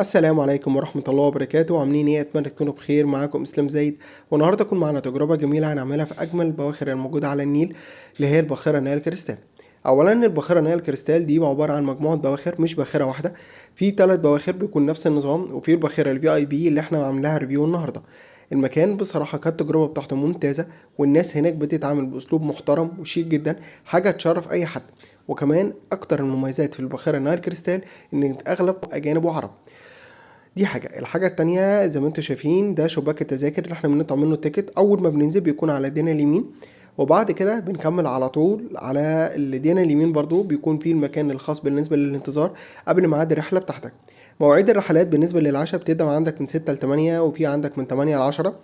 السلام عليكم ورحمة الله وبركاته. عاملين ايه؟ اتمنى تكونوا بخير. معاكم اسلام زايد، والنهارده تكون معانا تجربة جميلة هنعملها في اجمل البواخر الموجودة على النيل، اللي هي الباخرة نايل كريستال. اولا الباخرة نايل كريستال دي عبارة عن مجموعة بواخر، مش باخرة واحدة. في 3 بواخر بيكون نفس النظام، وفي الباخرة الفي اي بي اللي احنا عاملينها ريفيو النهارده. المكان بصراحة كانت التجربة بتاعته ممتازة، والناس هناك بتتعامل باسلوب محترم وشيك جدا، حاجة تشرف اي حد. وكمان اكتر المميزات في الباخرة نايل كريستال ان اغلب اجانب وعرب. دي الحاجة التانية زي ما انتوا شايفين، ده شباك التذاكر اللي احنا بنقطع منه التيكت. اول ما بننزل بيكون على ايدينا اليمين، وبعد كده بنكمل على طول على ايدينا اليمين برضو بيكون فيه المكان الخاص بالنسبة للانتظار قبل ميعاد الرحلة بتاعتك. مواعيد الرحلات بالنسبة للعشاء بتبدأ عندك من 6 ل 8، وفي عندك من 8 ل 10.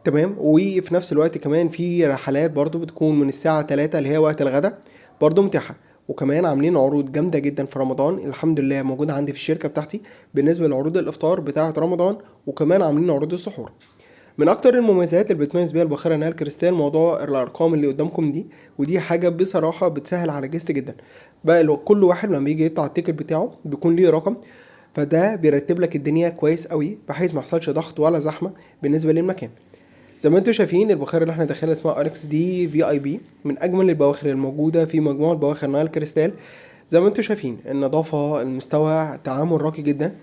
تمام. وفي نفس الوقت كمان في رحلات برضو بتكون من الساعة 3 اللي هي وقت الغداء، برضو متاحة. وكمان عاملين عروض جامدة جدا في رمضان، الحمد لله موجودة عندي في الشركة بتاعتي بالنسبة لعروض الإفطار بتاعة رمضان، وكمان عاملين عروض السحور. من أكتر المميزات اللي بتميز بيها الباخرة نايل كريستال موضوع الأرقام اللي قدامكم دي، ودي حاجة بصراحة بتسهل على جست جدا. بقى لو كل واحد لما بيجي يقطع التيكت بتاعه بيكون ليه رقم، فده بيرتب لك الدنيا كويس قوي بحيث ما يحصلش ضغط ولا زحمة بالنسبة للمكان. زي ما انتوا شايفين البواخر اللي احنا داخلين اسمها اونكس دي في اي بي، من اجمل البواخر الموجوده في مجموعه بواخر نايل كريستال. زي ما انتوا شايفين النظافه، المستوى، تعامل راقي جدا.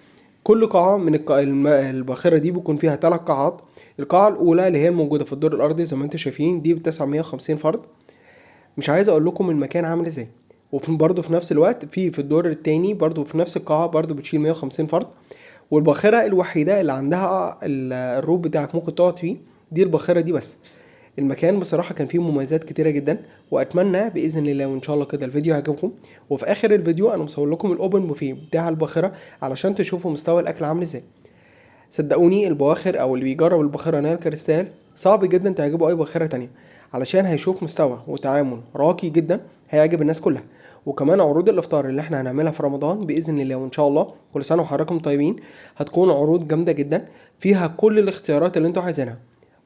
كل قاعه من الباخره دي بيكون فيها 3 قاعات. القاعه الاولى اللي هي الموجوده في الدور الارضي زي ما انتوا شايفين دي ب 950 فرد. مش عايز اقول لكم المكان عامل ازاي. وفي برضه في نفس الوقت في الدور التاني برضه في نفس القاعه برضه بتشيل 150 فرد. والباخرة الوحيدة اللي عندها الروب بتاعك ممكن تقعد فيه، دي الباخرة دي بس. المكان بصراحة كان فيه مميزات كتيرة جدا، واتمنى باذن الله وان شاء الله كده الفيديو يعجبكم. وفي اخر الفيديو انا مصور لكم الاوبن بوفيه بتاع الباخرة علشان تشوفوا مستوى الاكل عامل ازاي. صدقوني البواخر او اللي بيجرب الباخرة نايل كريستال صعب جدا تعجبه اي باخرة تانية، علشان هيشوف مستوى وتعامل راقي جدا هيعجب الناس كلها. وكمان عروض الافطار اللي احنا هنعملها في رمضان باذن الله وان شاء الله كل سنه وحضراتكم طيبين، هتكون عروض جامده جدا فيها كل الاختيارات اللي انتوا عايزينها.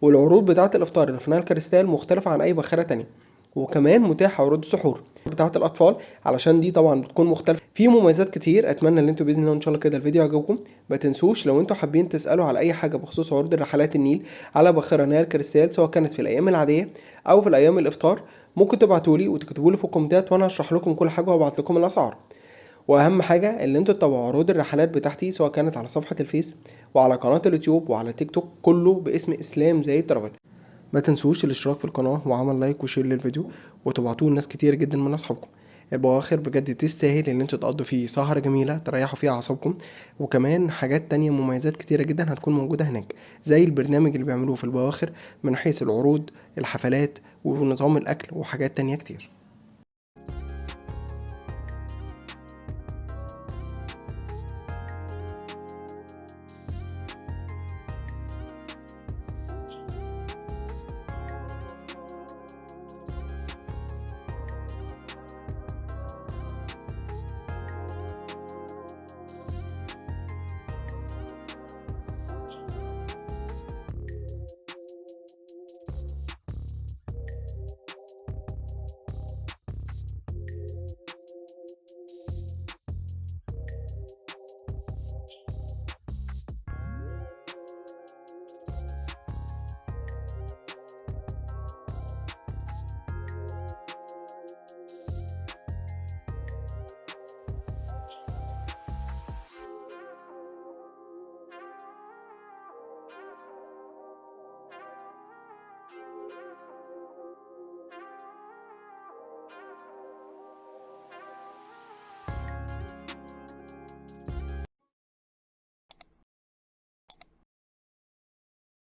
والعروض بتاعه الافطار اللي في نايل كريستال مختلفه عن اي باخره تانية. وكمان متاح عروض السحور بتاعه الاطفال علشان دي طبعا بتكون مختلفه في مميزات كتير. اتمنى ان انتوا باذن الله ان شاء الله كده الفيديو يعجبكم. ما تنسوش لو انتوا حابين تسالوا على اي حاجه بخصوص عروض الرحلات النيل على باخره نايل كريستال، سواء كانت في الايام العاديه او في الايام الافطار، ممكن تبعتولي وتكتبولي في الكومنتات وانا هشرح لكم كل حاجه وابعت لكم الاسعار. واهم حاجه ان انتوا تتابعوا عروض الرحلات بتاعتي سواء كانت على صفحه الفيس وعلى قناه اليوتيوب وعلى تيك توك، كله باسم اسلام زايد ترافل. ما تنسوش الاشتراك في القناه وعمل لايك وشير للفيديو، وتبعتوه لناس كتير جدا من اصحابكم. البواخر بجد تستاهل ان انتوا تقضوا فيه سهره جميله تريحوا فيها اعصابكم. وكمان حاجات تانية مميزات كتيره جدا هتكون موجوده هناك، زي البرنامج اللي بيعملوه في البواخر من حيث العروض، الحفلات، ونظام الاكل، وحاجات تانية كتير.